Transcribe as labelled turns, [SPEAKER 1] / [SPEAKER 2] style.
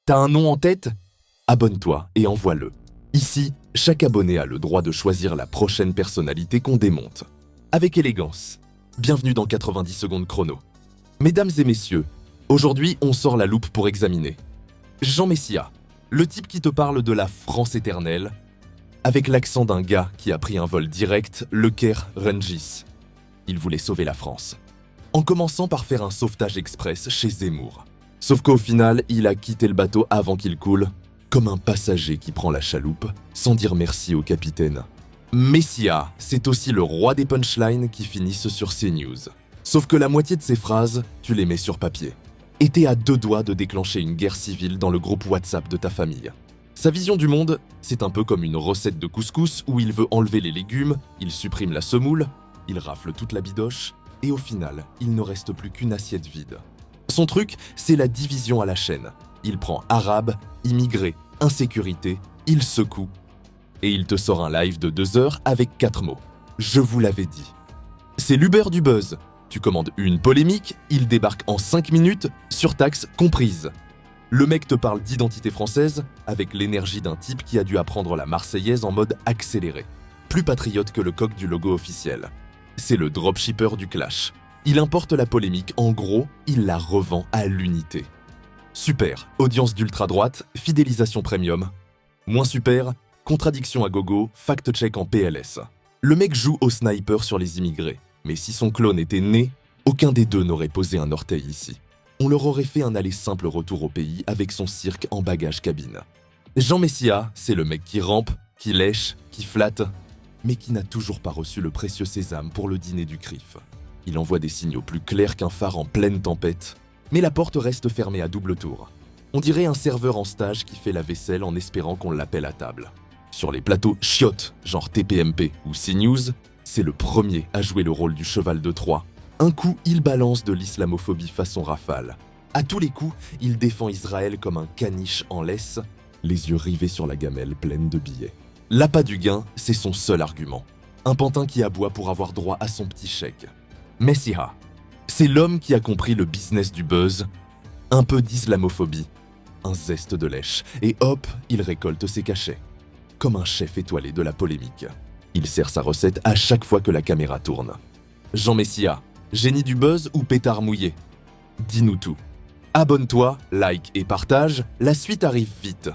[SPEAKER 1] T'as un nom en tête? Abonne-toi et envoie-le. Ici, chaque abonné a le droit de choisir la prochaine personnalité qu'on démonte. Avec élégance. Bienvenue dans 90 secondes chrono. Mesdames et messieurs, aujourd'hui on sort la loupe pour examiner Jean Messia, le type qui te parle de la France éternelle, avec l'accent d'un gars qui a pris un vol direct, le Caire Rungis. Il voulait sauver la France. En commençant par faire un sauvetage express chez Zemmour. Sauf qu'au final, il a quitté le bateau avant qu'il coule, comme un passager qui prend la chaloupe, sans dire merci au capitaine. Messia, c'est aussi le roi des punchlines qui finissent sur CNews. Sauf que la moitié de ses phrases, tu les mets sur papier. Et t'es à deux doigts de déclencher une guerre civile dans le groupe WhatsApp de ta famille. Sa vision du monde, c'est un peu comme une recette de couscous où il veut enlever les légumes, il supprime la semoule, il rafle toute la bidoche, et au final, il ne reste plus qu'une assiette vide. Son truc, c'est la division à la chaîne. Il prend arabe, immigré, insécurité, il secoue, et il te sort un live de 2 heures avec 4 mots. Je vous l'avais dit. C'est l'Uber du buzz. Tu commandes une polémique, il débarque en 5 minutes, surtaxe comprise. Le mec te parle d'identité française avec l'énergie d'un type qui a dû apprendre la Marseillaise en mode accéléré. Plus patriote que le coq du logo officiel. C'est le dropshipper du clash. Il importe la polémique, en gros, il la revend à l'unité. Super, audience d'ultra-droite, fidélisation premium. Moins super, contradiction à gogo, fact-check en PLS. Le mec joue au sniper sur les immigrés, mais si son clone était né, aucun des deux n'aurait posé un orteil ici. On leur aurait fait un aller simple retour au pays avec son cirque en bagage cabine. Jean Messia, c'est le mec qui rampe, qui lèche, qui flatte, mais qui n'a toujours pas reçu le précieux sésame pour le dîner du CRIF. Il envoie des signaux plus clairs qu'un phare en pleine tempête, mais la porte reste fermée à double tour. On dirait un serveur en stage qui fait la vaisselle en espérant qu'on l'appelle à table. Sur les plateaux chiottes, genre TPMP ou CNews, c'est le premier à jouer le rôle du cheval de Troie. Un coup, il balance de l'islamophobie façon Rafale. À tous les coups, il défend Israël comme un caniche en laisse, les yeux rivés sur la gamelle pleine de billets. L'appât du gain, c'est son seul argument. Un pantin qui aboie pour avoir droit à son petit chèque. Messia, c'est l'homme qui a compris le business du buzz, un peu d'islamophobie, un zeste de lèche, et hop, il récolte ses cachets. Comme un chef étoilé de la polémique. Il sert sa recette à chaque fois que la caméra tourne. Jean Messia, génie du buzz ou pétard mouillé? Dis-nous tout. Abonne-toi, like et partage, la suite arrive vite.